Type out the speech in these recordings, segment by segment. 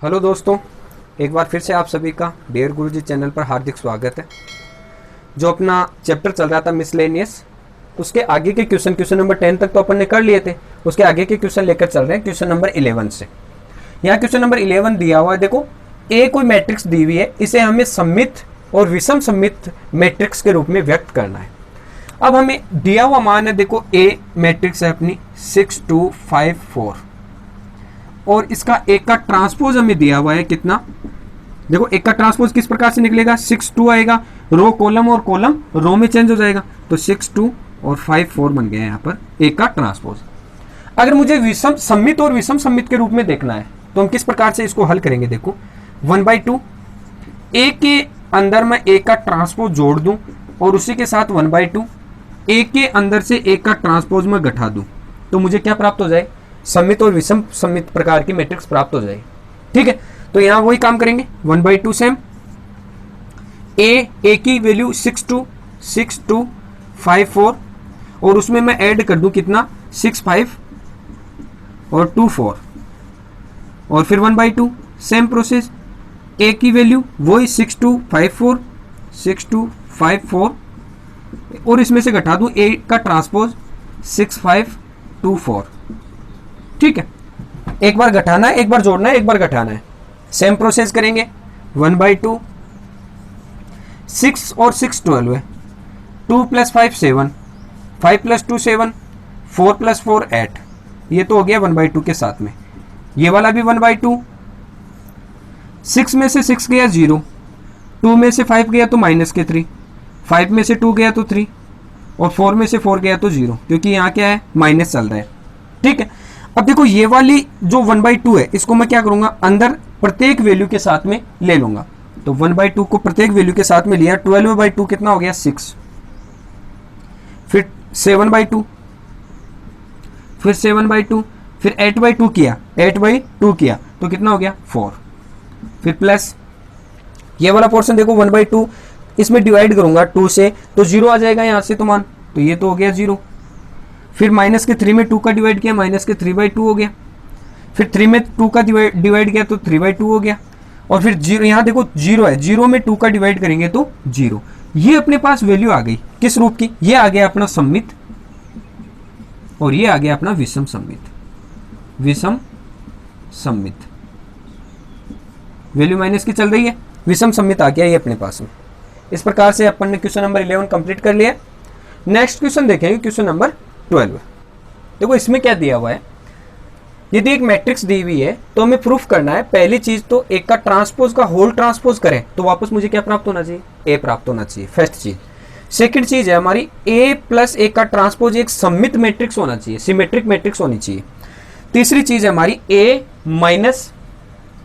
Hello दोस्तों, एक बार फिर से आप सभी का डेयर गुरुजी चैनल पर हार्दिक स्वागत है। जो अपना चैप्टर चल रहा था मिसलेनियस, उसके आगे के क्वेश्चन नंबर 10 तक तो अपन ने कर लिए थे। उसके आगे के क्वेश्चन लेकर चल रहे हैं क्वेश्चन नंबर 11 से। यहाँ क्वेश्चन नंबर 11 दिया हुआ है, देखो ए कोई मैट्रिक्स दी हुई है, इसे हमें सममित और विषम सममित मैट्रिक्स के रूप में व्यक्त करना है। अब हमें दिया हुआ मान है, देखो ए मैट्रिक्स है अपनी 6 2 5 4 और इसका एक का ट्रांसपोज हमें दिया हुआ है कितना। देखो एक का ट्रांसपोज किस प्रकार से निकलेगा, 6 2 आएगा, रो कॉलम और कॉलम रो में चेंज हो जाएगा, तो 6 2 और 5 4 बन गया यहाँ पर एक का ट्रांसपोज। अगर मुझे विषम सममित और विषम सममित के रूप में देखना है तो हम किस प्रकार से इसको हल करेंगे। देखो 1/2 ए के अंदर मैं एक का ट्रांसपोज जोड़ दूं और उसी के साथ 1/2 ए के अंदर से एक का ट्रांसपोज मैं घटा दूं, तो मुझे क्या प्राप्त हो जाए, सममित और विषम सममित प्रकार की मैट्रिक्स प्राप्त हो जाएगी। ठीक है, तो यहां वही काम करेंगे। 1/2 सेम ए की वैल्यू 6 2 5 4 और उसमें मैं ऐड कर दूं कितना 6 5 और 2 4 और फिर 1/2 सेम प्रोसेस, ए की वैल्यू वही 6 2 5 4 और इसमें से घटा दूं ए का ट्रांसपोज 6 5 2 4। ठीक है, एक बार घटाना है, एक बार जोड़ना है, एक बार घटाना है, सेम प्रोसेस करेंगे। 1/2 6 और 6 12 है, 2 + 5 7, 5 + 2 7, 4 + 4 8, ये तो हो गया 1/2 के साथ में। ये वाला भी 1/2, 6 में से 6 गया 0, 2 में से 5 गया तो -3, 5 में से 2 गया तो 3 और 4 में से 4 गया तो 0, क्योंकि यहाँ क्या है माइनस चल रहा है। ठीक है, अब देखो ये वाली जो 1/2 है इसको मैं क्या करूंगा, अंदर प्रत्येक वैल्यू के साथ में ले लूंगा। तो 1/2 को प्रत्येक वैल्यू के साथ में लिया, 12/2 कितना हो गया 6, फिर 7/2, फिर 7/2, फिर 8/2 किया, 8/2 किया तो कितना हो गया 4, फिर प्लस ये वाला पोर्शन देखो 1/2 इसमें डिवाइड करूंगा 2 से तो 0 आ जाएगा यहां से, तो मान तो ये तो हो गया 0, फिर -3 में 2 का डिवाइड किया, -3/2 हो गया, फिर 3 में 2 का डिवाइड किया तो 3/2 हो गया, और फिर 0 यहाँ देखो 0 है, 0 में 2 का डिवाइड करेंगे तो 0। ये अपने पास वैल्यू आ गई किस रूप की, ये आ गया अपना सममित और ये आ गया अपना विषम सममित। विषम सममित वैल्यू माइनस की चल रही है, विषम सममित आ गया ये अपने पास में। इस प्रकार से अपन ने क्वेश्चन नंबर 11 कंप्लीट कर लिया। नेक्स्ट क्वेश्चन देखेंगे, क्वेश्चन नंबर 12। देखो इसमें क्या दिया हुआ है, यदि एक मैट्रिक्स दी हुई है तो हमें प्रूफ करना है। पहली चीज तो एक का ट्रांसपोज का होल ट्रांसपोज करें तो वापस मुझे क्या प्राप्त होना चाहिए, ए प्राप्त होना चाहिए, फर्स्ट चीज। सेकंड चीज है हमारी ए प्लस ए का ट्रांसपोज एक सममित मैट्रिक्स होना चाहिए, सिमेट्रिक मैट्रिक्स होनी चाहिए। तीसरी चीज है हमारी ए माइनस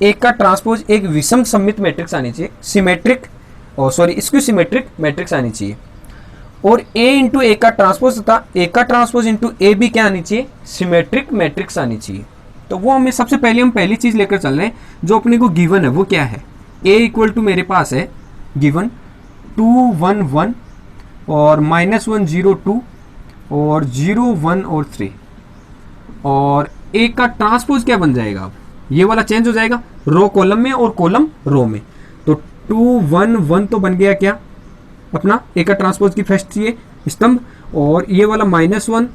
ए का ट्रांसपोज एक विषम सममित मैट्रिक्स आनी चाहिए, सिमेट्रिक स्क्यू सिमेट्रिक मैट्रिक्स आनी चाहिए। और a इंटू ए का ट्रांसपोज तथा ए का ट्रांसपोज इंटू ए भी क्या आनी चाहिए, सिमेट्रिक मैट्रिक्स आनी चाहिए। तो वो हमें सबसे पहले हम पहली चीज लेकर चल रहे हैं जो अपने को गिवन है, वो क्या है, a इक्वल टू मेरे पास है गिवन 2 1 1 और -1 0 2 और 0 1 और 3, और a का ट्रांसपोज क्या बन जाएगा, अब ये वाला चेंज हो जाएगा रो कॉलम में और कॉलम रो में। तो 2 1 1 तो बन गया क्या अपना ए का ट्रांसपोज की फर्स्ट चाहिए स्तंभ, और ये वाला -1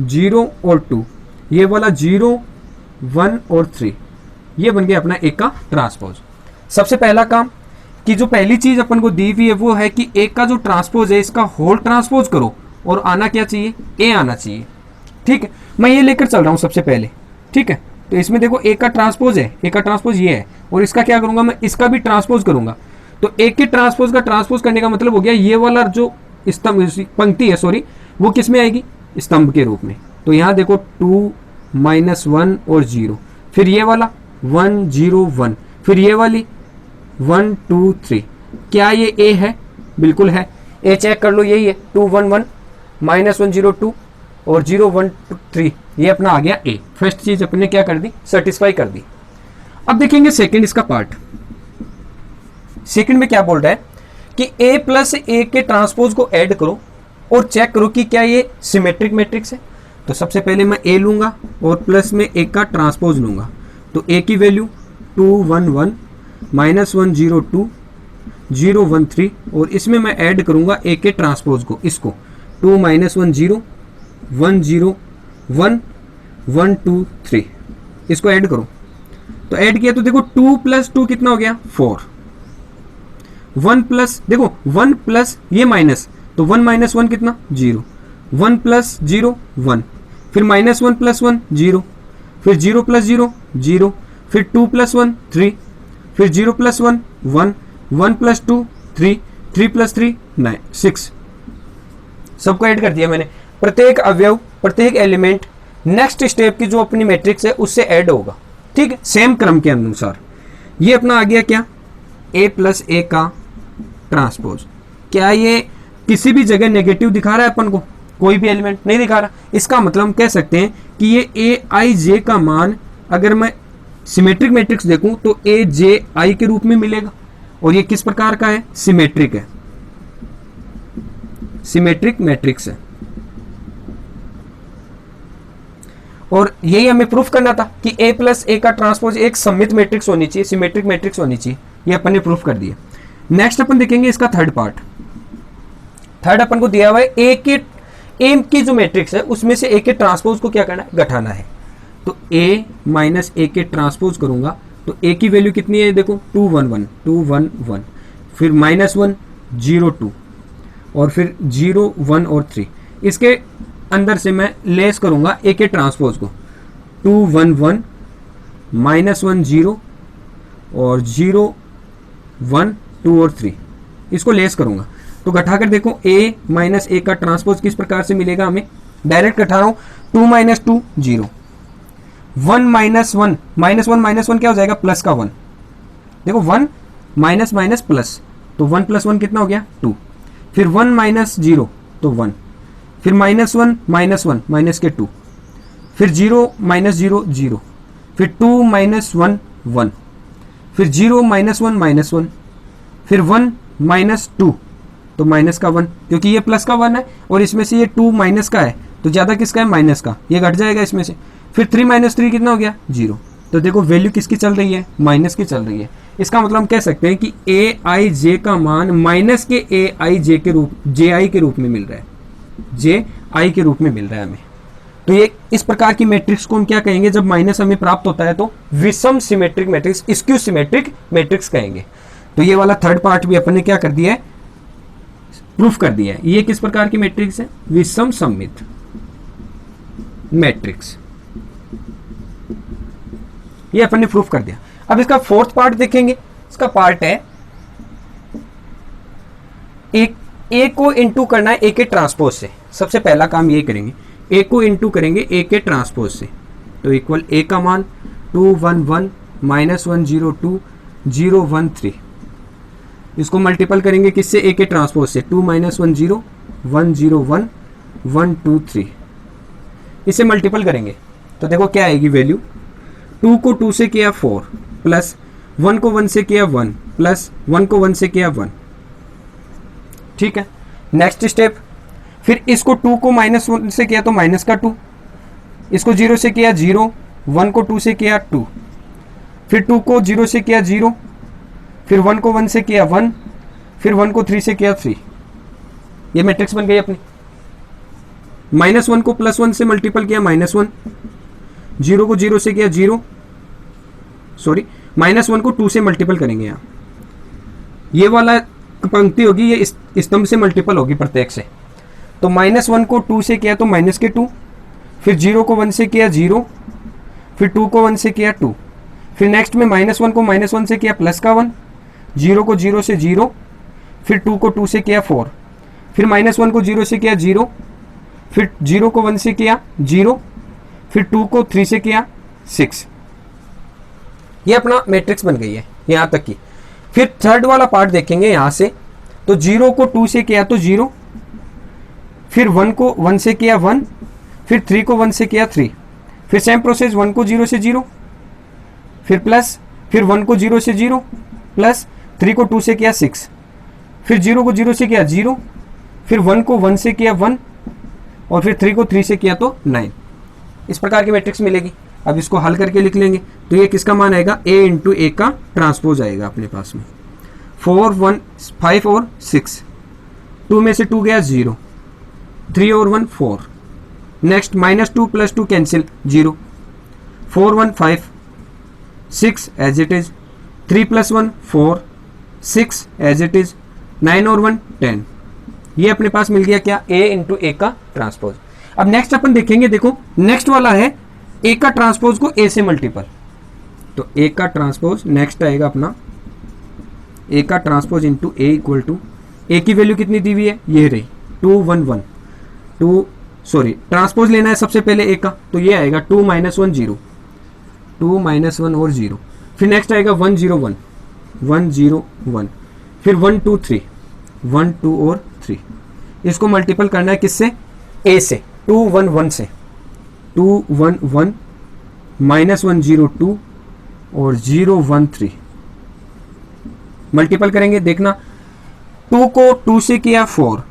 0 और 2, ये वाला 0 1 और 3, ये बन गया अपना ए का ट्रांसपोज। सबसे पहला काम कि जो पहली चीज अपन को दी हुई है वो है कि ए का जो ट्रांसपोज है इसका होल ट्रांसपोज करो और आना क्या चाहिए, ए आना चाहिए। ठीक है, मैं ये लेकर चल रहा हूं सबसे पहले। ठीक है, तो इसमें देखो ए का ट्रांसपोज है, ए का ट्रांसपोज ये है, और इसका क्या करूंगा मैं, इसका भी ट्रांसपोज करूंगा। तो एक के ट्रांसपोज का ट्रांसपोज करने का मतलब हो गया ये वाला जो स्तंभ पंक्ति है सॉरी, वो किस में आएगी, स्तंभ के रूप में। तो यहाँ देखो 2 -1 और 0, फिर ये वाला 1 0 1, फिर ये वाली 1 2 3। क्या ये ए है, बिल्कुल है, ए चेक कर लो, यही है 2 1 1 -1 0 2 और 0 1 3, ये अपना आ गया ए। फर्स्ट चीज अपने क्या कर दी, सेटिस्फाई कर दी। अब देखेंगे सेकंड इसका पार्ट। सेकंड में क्या बोल रहा है कि a प्लस ए के ट्रांसपोज को ऐड करो और चेक करो कि क्या ये सिमेट्रिक मैट्रिक्स है। तो सबसे पहले मैं a लूंगा और प्लस में a का ट्रांसपोज लूंगा, तो a की वैल्यू 211 -102 013 और इसमें मैं ऐड करूंगा ए के ट्रांसपोज को, इसको 2 - 1 0 1 0 1 1 2 3 इसको ऐड करो। तो ऐड किया तो देखो 2 + 2 कितना हो गया 4। 1 प्लस देखो 1 प्लस ये माइनस, तो 1 - 1 कितना 0, 1 + 0 1, फिर -1 + 1 0, फिर 0 + 0 0, फिर 2 + 1 3, फिर 0 + 1 1, 1 + 2 3, 3 + 3 9 6। सबको ऐड कर दिया मैंने। प्रत्येक अवयव, प्रत्येक एलिमेंट नेक्स्ट स्टेप की जो अपनी मैट्रिक्स है उससे ऐड होगा, ठीक है, सेम क्रम के अनुसार। ये अपना आ गया क्या, a + a का ट्रांसपोज। क्या ये किसी भी जगह नेगेटिव दिखा रहा है अपन को, कोई भी एलिमेंट नहीं दिखा रहा। इसका मतलब हम कह सकते हैं कि ये aij का मान अगर मैं सिमेट्रिक मैट्रिक्स देखूं तो aji के रूप में मिलेगा। और ये किस प्रकार का है, सिमेट्रिक है, सिमेट्रिक मैट्रिक्स है। और यही हमें प्रूफ करना था कि a + a का ट्रांसपोज एक सममित मैट्रिक्स होनी चाहिए, सिमेट्रिक मैट्रिक्स होनी चाहिए। ये अपन ने प्रूफ कर दिया। नेक्स्ट अपन देखेंगे इसका थर्ड पार्ट। थर्ड अपन को दिया हुआ है ए की जो मैट्रिक्स है उसमें से ए के ट्रांसपोज को क्या करना है, घटाना है। तो a - a के ट्रांसपोज करूंगा तो a की वैल्यू कितनी है, देखो 211 211, फिर -1 0 2 और फिर 0 1 और 3। इसके अंदर से मैं लेस करूंगा a के ट्रांसपोज को, 211 -1 0 और 0 1 2 और 3, इसको लेस करूंगा। तो घटा कर देखो a - a का ट्रांसपोज किस प्रकार से मिलेगा हमें, डायरेक्ट घटा रहा हूं, 2 - 2 0, 1 - 1 -1 - 1 क्या हो जाएगा, प्लस का 1। देखो 1 माइनस माइनस प्लस, तो 1 + 1 कितना हो गया 2, फिर 1 - 0 तो 1, फिर -1 -1 माइनस के 2, फिर 0 - 0 0, फिर 2 - 1 1, फिर 0 - 1 -1, फिर 1 - 2 तो माइनस का 1, क्योंकि ये प्लस का 1 है और इसमें से ये 2 माइनस का है तो ज़्यादा किसका है, माइनस का, ये घट जाएगा इसमें से। फिर 3 - 3 कितना हो गया 0। तो देखो वैल्यू किसकी चल रही है, माइनस की चल रही है। इसका मतलब हम कह सकते हैं कि aij का मान माइनस के aij के रूप ji के रूप में मिल रहा है, ji के रूप में मिल रहा है हमें। तो ये इस प्रकार की मैट्रिक्स को हम क्या कहेंगे, जब माइनस हमें प्राप्त होता है तो विषम symmetric matrix, skew symmetric matrix कहेंगे। तो ये वाला थर्ड पार्ट भी अपन ने क्या कर दिया है, प्रूफ कर दिया है। ये किस प्रकार की मैट्रिक्स है, विषम सममित मैट्रिक्स, ये अपन ने प्रूफ कर दिया। अब इसका फोर्थ पार्ट देखेंगे। इसका पार्ट है एक ए को इंटू करना है ए के ट्रांसपोज से। सबसे पहला काम ये करेंगे, ए को इंटू करेंगे ए के ट्रांसपोज से, तो इक्वल ए का मान 211 -102 013, इसको मल्टीपल करेंगे किससे, ए के ट्रांसपोज से, 2 - 1 0 1 0 1 1 2 3, इसे मल्टीपल करेंगे तो देखो क्या आएगी वैल्यू, 2 को 2 से किया 4, प्लस 1 को 1 से किया 1, प्लस 1 को 1 से किया 1। ठीक है, नेक्स्ट स्टेप, फिर इसको 2 को -1 से किया तो माइनस का 2, इसको 0 से किया 0, 1 को 2 से किया 2, फिर 2 को 0 से किया 0, फिर 1 को 1 से किया 1, फिर 1 को 3 से किया 3। ये मैट्रिक्स बन गई अपनी। -1 को +1 से मल्टीपल किया -1, 0 को 0 से किया 0, सॉरी -1 को 2 से मल्टीपल करेंगे यहाँ, ये वाला पंक्ति होगी ये स्तंभ से मल्टीपल होगी प्रत्येक से। तो -1 को 2 से किया तो माइनस के 2, फिर 0 को 1 से किया 0, फिर 2 को 1 से किया 2, फिर नेक्स्ट में -1 को -1 से किया प्लस का 1, 0 को 0 से 0, फिर 2 को 2 से किया 4, फिर -1 को 0 से किया 0, फिर 0 को 1 से किया 0, फिर 2 को 3 से किया 6। ये अपना मैट्रिक्स बन गई है यहाँ तक की। फिर थर्ड वाला पार्ट देखेंगे यहाँ से, तो 0 को 2 से किया तो 0, फिर 1 को 1 से किया 1, फिर 3 को 1 से किया 3, फिर सेम प्रोसेस 1 को 0 से 0, फिर प्लस, फिर 1 को 0 से 0, प्लस 3 को 2 से किया 6, फिर 0 को 0 से किया 0, फिर 1 को 1 से किया 1, और फिर 3 को 3 से किया तो 9। इस प्रकार की मैट्रिक्स मिलेगी। अब इसको हल करके लिख लेंगे तो ये किसका मान आएगा, a इंटू ए का ट्रांसपोज आएगा अपने पास में। 4 1 5 और 6, 2 में से 2 गया 0, 3 और 1 4, next -2 + 2 cancel 0, 4 1 5, 6 as it is, 3 + 1 4, 6 as it is, 9 और 1 10। ये अपने पास मिल गया क्या, a इंटू ए का ट्रांसपोज। अब नेक्स्ट अपन देखेंगे, देखो नेक्स्ट वाला है a का ट्रांसपोज को a से मल्टीपल, तो a का ट्रांसपोज नेक्स्ट आएगा अपना a का transpose into a equal to, a की वैल्यू कितनी दी हुई है, ये रही 2 1 1, 2 सॉरी ट्रांसपोज लेना है सबसे पहले a का, तो ये आएगा 2 - 1 0, 2 - 1 और 0, फिर नेक्स्ट आएगा 1 0 1, 1 0 1, फिर 1 2 3, 1 2 और 3। इसको मल्टीपल करना है किससे, a से, 2 1 1 से, 2 1 1 -1 0 2 और 0 1 3 मल्टीपल करेंगे। देखना 2 को 2 से किया 4,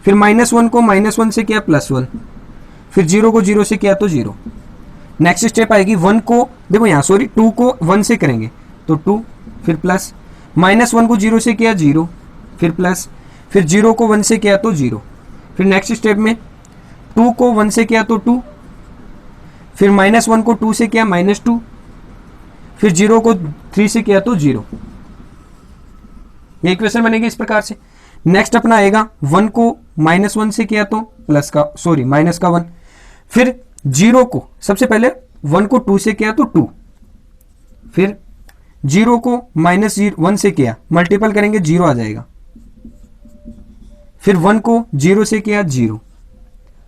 फिर -1 को -1 से किया +1, फिर 0 को 0 से किया तो 0। नेक्स्ट स्टेप आएगी 1 को, देखो यहाँ सॉरी 2 को 1 से करेंगे तो 2, फिर प्लस, -1 को 0 से किया 0, फिर प्लस, फिर 0 को 1 से किया तो 0, फिर नेक्स्ट स्टेप में 2 को 1 से किया तो 2, फिर -1 को 2 से किया -2, फिर 0 को 3 से किया तो 0। ये इक्वेशन बनेगी इस प्रकार से। नेक्स्ट अपना आएगा 1 को -1 से किया तो प्लस का सॉरी माइनस का 1, फिर 0 को सबसे पहले 1 को 2 से किया तो 2, फिर 0 को -1 से किया, मल्टीपल करेंगे 0 आ जाएगा, फिर 1 को 0 से किया 0,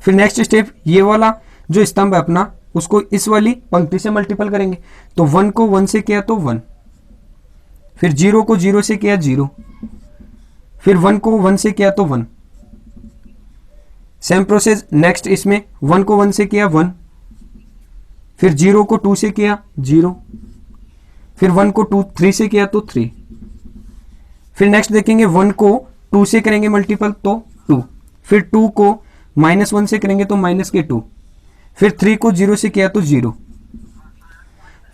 फिर नेक्स्ट स्टेप ये वाला जो स्तंभ है अपना उसको इस वाली पंक्ति से मल्टीपल करेंगे, तो 1 को 1 से किया तो 1, फिर 0 को 0 से किया 0, फिर 1 को 1 से किया तो 1। सेम प्रोसेस नेक्स्ट इसमें 1 को 1 से किया 1, फिर 0 को 2 से किया 0, फिर 1 को 3 से किया तो 3, फिर नेक्स्ट देखेंगे 1 को 2 से करेंगे मल्टीपल तो 2, फिर 2 को -1 से करेंगे तो -2, फिर 3 को 0 से किया तो 0,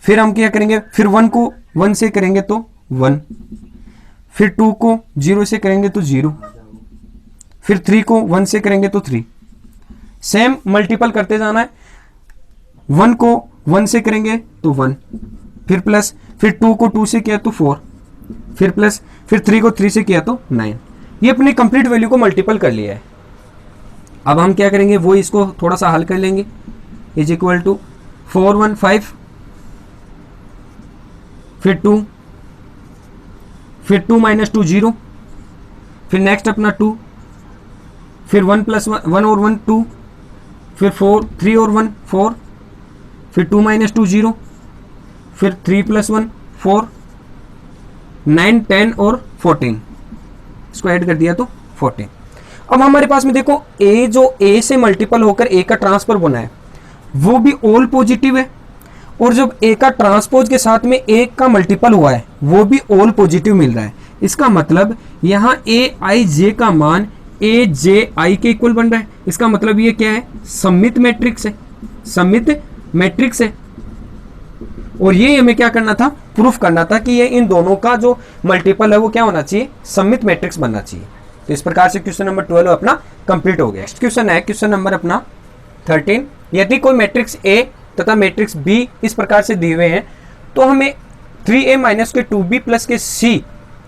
फिर हम क्या करेंगे, फिर 1 को 1 से करेंगे तो 1, फिर 2 को 0 से करेंगे तो 0, फिर 3 को 1 से करेंगे तो 3। सेम मल्टीपल करते जाना है, 1 को 1 से करेंगे तो 1, फिर प्लस, फिर 2 को 2 से किया तो 4, फिर प्लस, फिर 3 को 3 से किया तो 9। ये अपनी कंप्लीट वैल्यू को मल्टीपल कर लिया है। अब हम क्या करेंगे, वो इसको थोड़ा सा हल कर लेंगे। इज इक्वल टू 4 1 5, फिर 2, फिर 2 - 2 0, फिर नेक्स्ट अपना 2, फिर 1 + 1 और 1 2, फिर 4 3 और 1 4, फिर 2 - 2 0, फिर 3 + 1 4, 9 10 और 14, इसको ऐड कर दिया तो 14। अब हमारे पास में देखो a जो a से मल्टीपल होकर a का ट्रांसफर बना है वो भी ऑल पॉजिटिव है, और जब a का ट्रांसपोज के साथ में a का मल्टीपल हुआ है वो भी ऑल पॉजिटिव मिल रहा है। इसका मतलब यहाँ aij का मान aji के इक्वल बन रहा है। इसका मतलब ये क्या है, सममित मैट्रिक्स है, सममित मैट्रिक्स है। और ये हमें क्या करना था, प्रूफ करना था कि ये इन दोनों का जो मल्टीपल है वो क्या होना चाहिए, सममित मैट्रिक्स बनना चाहिए। तो इस प्रकार से क्वेश्चन नंबर 12 अपना कंप्लीट हो गया। नेक्स्ट क्वेश्चन है क्वेश्चन नंबर अपना 13। यदि कोई मैट्रिक्स A तथा मैट्रिक्स B इस प्रकार से दिए हुए हैं तो हमें 3A - के 2B + के C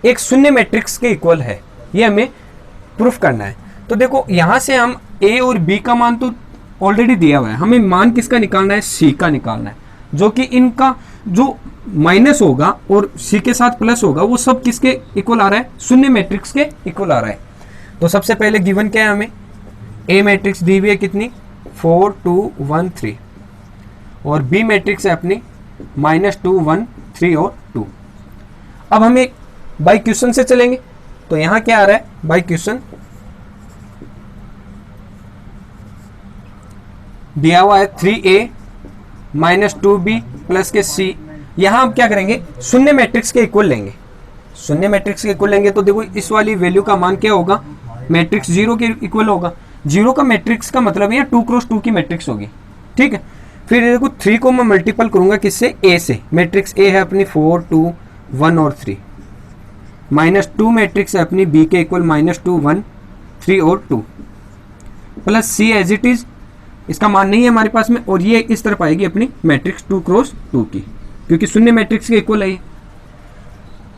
एक शून्य मैट्रिक्स के इक्वल है, ये हमें प्रूफ करना है। तो देखो यहाँ से हम A और B का मान तो ऑलरेडी दिया हुआ है, हमें मान किसका निकालना है, C का निकालना है, जो कि इनका जो माइनस होगा और C के साथ प्लस होगा वो सब किसके इक्वल आ रहा है, शून्य मैट्रिक्स के इक्वल आ रहा है। तो सबसे पहले गिवन क्या है, हमें A मैट्रिक्स दी हुई है कितनी 4 2 1 3, और B मैट्रिक्स है अपनी -2 1 3 और 2। अब हम एक बाय क्वेश्चन से चलेंगे, तो यहां क्या आ रहा है, बाय क्वेश्चन दिया हुआ है 3A - 2B + के C। यहां हम क्या करेंगे, शून्य मैट्रिक्स के इक्वल लेंगे, शून्य मैट्रिक्स के इक्वल लेंगे। तो देखो इस वाली वैल्यू का मान क्या होगा, मैट्रिक्स 0 के इक्वल होगा। 0 का मैट्रिक्स का मतलब है 2 × 2 की मैट्रिक्स होगी, ठीक है। फिर देखो 3 को मैं मल्टीपल करूंगा किससे, ए से। मैट्रिक्स ए है अपनी 4 2 1 और 3, -2 मैट्रिक्स है अपनी बी के इक्वल -2 1 3 और 2, plus C as it is, इसका मान नहीं है हमारे पास में, और ये इस तरफ आएगी अपनी मैट्रिक्स 2 क्रॉस 2 की, क्योंकि शून्य मैट्रिक्स के इक्वल है।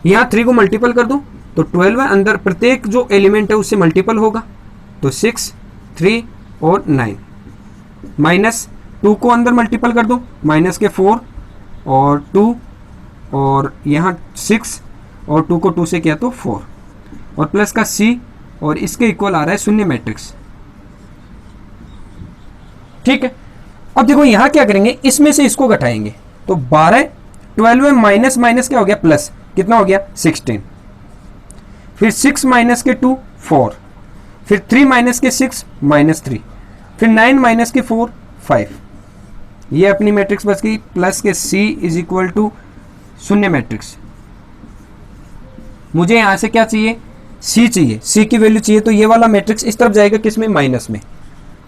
यहाँ 3 को मल्टीपल कर दूं तो 12 है, अंदर प्रत्येक जो एलिमेंट है उससे मल्टीपल होगा, तो 6 3 और 9, माइनस 2 को अंदर मल्टीपल कर दो, माइनस के 4 और 2 और यहाँ 6 और 2 को 2 से किया तो 4 और प्लस का सी, और इसके इक्वल आ रहा है शून्य मैट्रिक्स। ठीक है, अब देखो यहां क्या करेंगे, इसमें से इसको घटाएंगे, तो 12 12 में माइनस माइनस क्या हो गया प्लस, कितना हो गया 16, फिर 6 माइनस के 2 4, फिर 3 माइनस के 6 -3, फिर 9 माइनस के 4 5, ये अपनी मैट्रिक्स बच गई, प्लस के सी इज इक्वल टू शून्य मैट्रिक्स। मुझे यहां से क्या चाहिए, सी चाहिए, सी की वैल्यू चाहिए, तो ये वाला मैट्रिक्स इस तरफ जाएगा किसमें, माइनस में,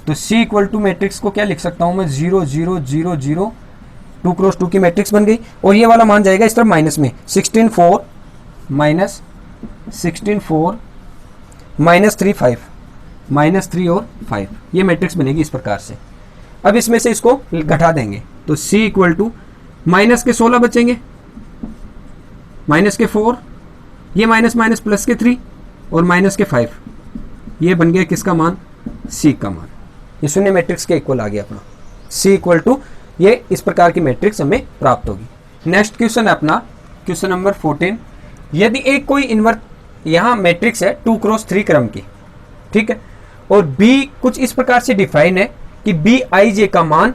तो सी इक्वल टू मैट्रिक्स को क्या लिख सकता हूं मैं 0 0 0 0 2 क्रॉस 2 की मैट्रिक्स बन गई, और ये वाला मान जाएगा इस तरफ माइनस में, 16 4 माइनस 16 4 -3 5 -3 और 5, ये मैट्रिक्स बनेगी इस प्रकार से। अब इसमें से इसको घटा देंगे, तो c इक्वल टू माइनस के 16 बचेंगे, माइनस के 4, ये माइनस माइनस प्लस के 3 और माइनस के 5, ये बन गया किसका मान, c का मान। ये शून्य मैट्रिक्स के इक्वल आ गया अपना, c इक्वल टू, ये इस प्रकार की मैट्रिक्स हमें प्राप्त होगी। नेक्स्ट क्वेश्चन है अपना क्वेश्चन नंबर 14। यदि एक कोई इन्वर्ट यहाँ मैट्रिक्स है 2 क्रॉस 3 क्रम की, ठीक है, और b कुछ इस प्रकार से डिफाइन है कि बी आई जे का मान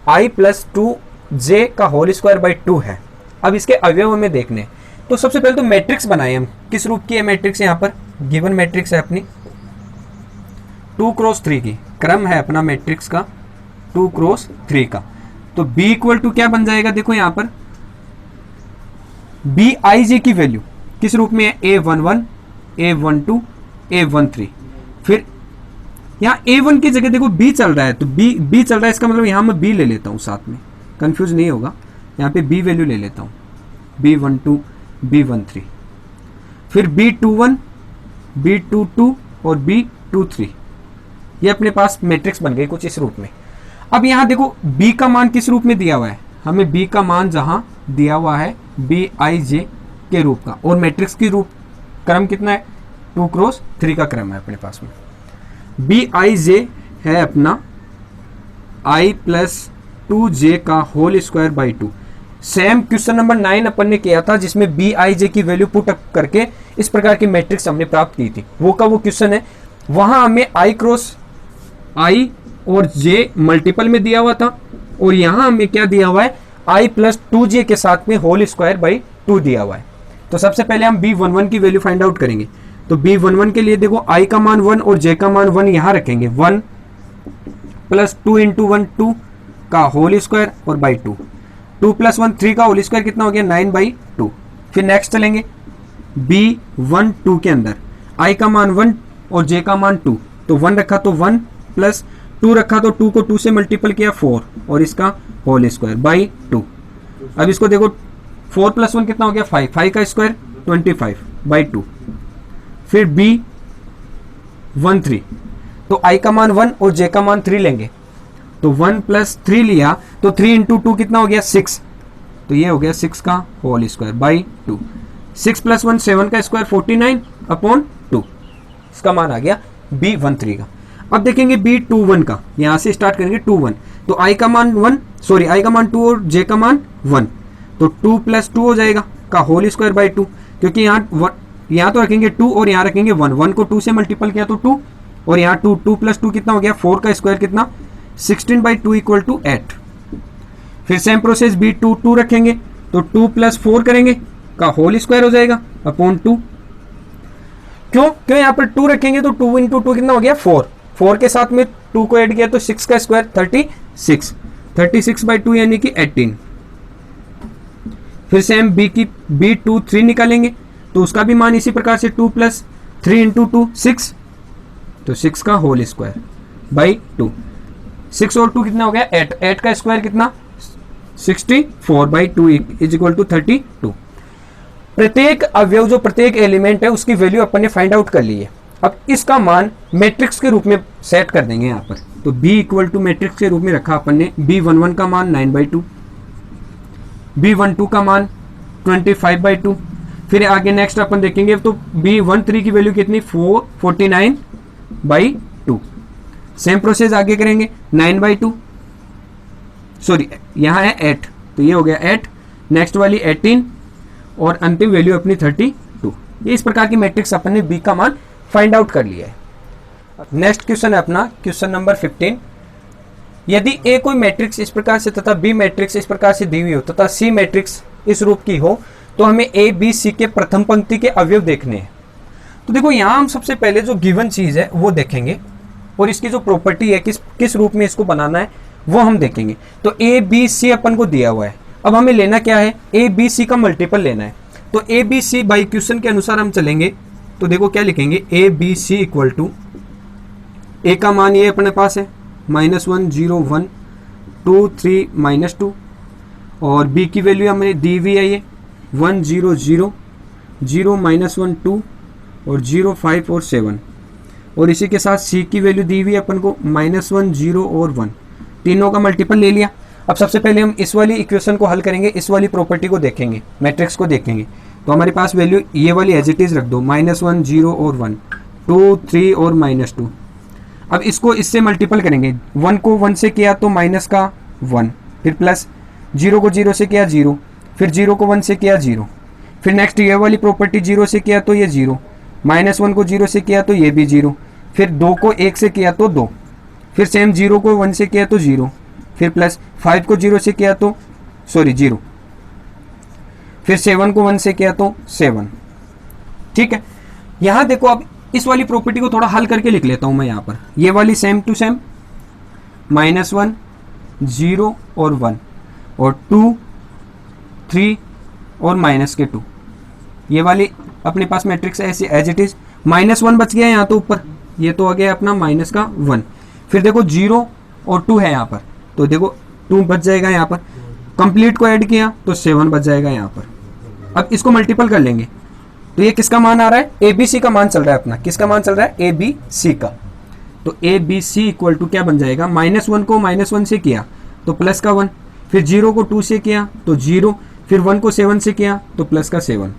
i प्लस 2j का होल स्क्वायर बाई 2 है। अब इसके अवयव में देखने, तो सबसे पहले तो मैट्रिक्स बनाए हम, किस रूप की है मैट्रिक्स, यहाँ पर गिवन मैट्रिक्स है अपनी 2 क्रॉस 3 की, क्रम है अपना मैट्रिक्स का 2 क्रॉस 3 का, तो b इक्वल टू क्या बन जाएगा, देखो यहाँ पर बी आई जे की वैल्यू किस रूप में है, a11 a12 a13, फिर यहाँ a1 की जगह देखो b चल रहा है, तो b चल रहा है, इसका मतलब यहाँ मैं b ले लेता हूँ साथ में, कंफ्यूज नहीं होगा, यहाँ पे b वैल्यू ले लेता हूँ, b12 b13, फिर b21 b22 और b23, ये अपने पास मैट्रिक्स बन गई कुछ इस रूप में। अब यहाँ देखो b का मान किस रूप में दिया हुआ है, हमें b का मान जहाँ दिया हुआ है बी आई जे के रूप का, और मैट्रिक्स की रूप क्रम कितना है, 2 क्रॉस 3 का क्रम है अपने पास में। बी आई जे है अपना i प्लस 2j का whole square by 2। Same question number 9 अपन ने किया था, जिसमें बी आई जे की वैल्यू पुट अप करके इस प्रकार की मैट्रिक्स हमने प्राप्त की थी, वो का वो क्वेश्चन है। वहां हमें i क्रॉस i और j मल्टीपल में दिया हुआ था, और यहां हमें क्या दिया हुआ है, i प्लस 2j के साथ में होल स्क्वायर बाई 2 दिया हुआ है। तो सबसे पहले हम b11 की वैल्यू फाइंड आउट करेंगे, तो b11 के लिए देखो i का मान 1 और j का मान 1 यहां रखेंगे, 1 प्लस 2 इंटू 1 2 का होल स्क्वायर और बाई 2, 2 प्लस 1 3 का होल स्क्वायर कितना हो गया, 9 बाई 2। फिर नेक्स्ट चलेंगे b12 के अंदर i का मान 1 और j का मान 2, तो 1 रखा तो 1 प्लस 2 रखा तो 2 को 2 से मल्टीपल किया 4 और इसका होल स्क्वायर बाई 2। अब इसको देखो 4 प्लस 1 कितना हो गया 5, 5 का स्क्वायर 25 बाई 2। फिर b13, तो i का मान 1 और j का मान 3 लेंगे, तो 1 प्लस 3 लिया तो 3 इंटू 2 कितना हो गया 6, तो ये हो गया 6 का होल स्क्वायर बाई 2। 6 प्लस 1 7 का स्क्वायर 49 अपॉन 2, इसका मान आ गया b13 का। अब देखेंगे b21 का, यहां से स्टार्ट करेंगे 21, तो i का मान 2 और j का मान 1, तो 2 प्लस 2 हो जाएगा का होल स्क्वायर बाई 2, क्योंकि यहाँ तो रखेंगे 2 और यहाँ रखेंगे 1, 1 को 2 से मल्टीपल किया तो 2, और यहाँ 2 प्लस 2 कितना हो गया 4 का स्क्वायर कितना 16 बाई 2 इक्वल टू 8। फिर सेम प्रोसेस b22 रखेंगे, तो 2 प्लस 4 करेंगे का होल स्क्वायर हो जाएगा अपॉन 2। क्यों यहाँ पर 2 रखेंगे तो 2 इंटू 2 कितना हो गया 4, 4 के साथ में 2 को ऐड किया तो 6 का स्क्वायर 36 बाई 2 यानी कि 18। फिर सेम b23 निकालेंगे, तो उसका भी मान इसी प्रकार से 2 प्लस 3 इंटू 2 6, तो 6 का होल स्क्वायर बाई 2। 6 और 2 कितना हो गया 8, 8 का स्क्वायर कितना 64/2 इज इक्वल टू 32। प्रत्येक अवयव जो प्रत्येक एलिमेंट है उसकी वैल्यू अपन ने फाइंड आउट कर ली है। अब इसका मान मैट्रिक्स के रूप में सेट कर देंगे यहाँ पर। तो b इक्वल टू मैट्रिक्स के रूप में रखा अपन ने b11 का मान 9/2, b12 का मान 25/2। फिर आगे नेक्स्ट अपन देखेंगे तो b13 की वैल्यू कितनी 49/2। सेम प्रोसेस आगे करेंगे 9/2, सॉरी यहाँ है 8, तो ये हो गया 8, नेक्स्ट वाली 18 और अंतिम वैल्यू अपनी 32। ये इस प्रकार की मैट्रिक्स अपन ने b का मान फाइंड आउट कर लिया है। नेक्स्ट क्वेश्चन है अपना क्वेश्चन नंबर 15। यदि a कोई मैट्रिक्स इस प्रकार से तथा b मैट्रिक्स इस प्रकार से दी हुई हो तथा c मैट्रिक्स इस रूप की हो तो हमें a b c के प्रथम पंक्ति के अवयव देखने हैं। तो देखो यहाँ हम सबसे पहले जो गिवन चीज है वो देखेंगे और इसकी जो प्रॉपर्टी है किस रूप में इसको बनाना है वो हम देखेंगे। तो a b c अपन को दिया हुआ है, अब हमें लेना क्या है a b c का मल्टीपल लेना है। तो a b c by question के अनुसार हम चलेंगे तो देखो क्या लिखेंगे a b c equal to a का मान ये अपने पास है -1 0 1 2 3 -2 और b की वैल्यू हमें दी हुई है ये 1 0 0 0 -1 2 और 0 5 और 7 और इसी के साथ c की वैल्यू दी हुई है अपन को -1 0 और 1, तीनों का मल्टीपल ले लिया। अब सबसे पहले हम इस वाली इक्वेशन को हल करेंगे, इस वाली प्रॉपर्टी को देखेंगे, मैट्रिक्स को देखेंगे। तो हमारे पास वैल्यू ये वाली एज इट इज रख दो -1 0 और 1 2 3 और -2। अब इसको इससे मल्टीपल करेंगे, 1 को 1 से किया तो माइनस का 1, फिर प्लस 0 को 0 से किया 0, फिर 0 को 1 से किया 0, फिर नेक्स्ट ये वाली प्रॉपर्टी 0 से किया तो ये 0, -1 को 0 से किया तो ये भी 0, फिर 2 को 1 से किया तो 2, फिर सेम 0 को 1 से किया तो 0, फिर प्लस 5 को 0 से किया तो 0, फिर 7 को 1 से किया तो 7। ठीक है, यहां देखो अब इस वाली प्रॉपर्टी को थोड़ा हल करके लिख लेता हूं मैं यहाँ पर। ये वाली सेम टू सेम -1 0 और 1 और 2 3 और -2, ये वाली अपने पास मैट्रिक्स है ऐसी एज इट इज। -1 बच गया यहाँ तो ऊपर, ये तो आ गया अपना -1। फिर देखो 0 और 2 है यहाँ पर, तो देखो 2 बच जाएगा यहाँ पर, कंप्लीट को ऐड किया तो 7 बच जाएगा यहाँ पर। अब इसको मल्टीपल कर लेंगे तो ये किसका मान आ रहा है ए बी सी का मान चल रहा है अपना, किसका मान चल रहा है ए बी सी का। तो A B C equal to क्या बन जाएगा, -1 को -1 से किया तो प्लस का 1, फिर 0 को 2 से किया तो 0, फिर 1 को 7 से किया तो प्लस का 7।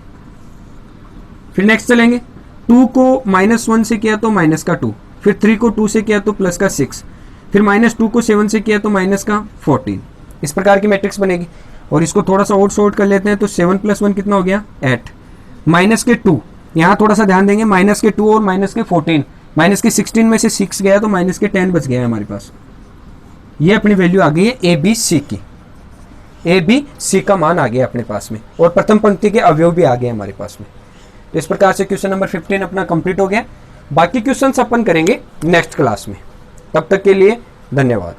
फिर नेक्स्ट चलेंगे, 2 को -1 से किया तो माइनस का 2, फिर 3 को 2 से किया तो प्लस का 6, फिर -2 को 7 से किया तो माइनस का 14। इस प्रकार की मैट्रिक्स बनेगी। और इसको थोड़ा सा और शॉर्ट कर लेते हैं तो 7 + 1 कितना हो गया 8, -2 यहाँ थोड़ा सा ध्यान देंगे, -2 और -14, -16 में से 6 गया तो -10 बच गया है हमारे पास। ये अपनी वैल्यू आ गई है ए बी सी की, ए बी सी का मान आ गया अपने पास में और प्रथम पंक्ति के अवयव भी आ गए हमारे पास में। तो इस प्रकार से क्वेश्चन नंबर 15 अपना कंप्लीट हो गया। बाकी क्वेश्चंस अपन करेंगे नेक्स्ट क्लास में। तब तक के लिए धन्यवाद।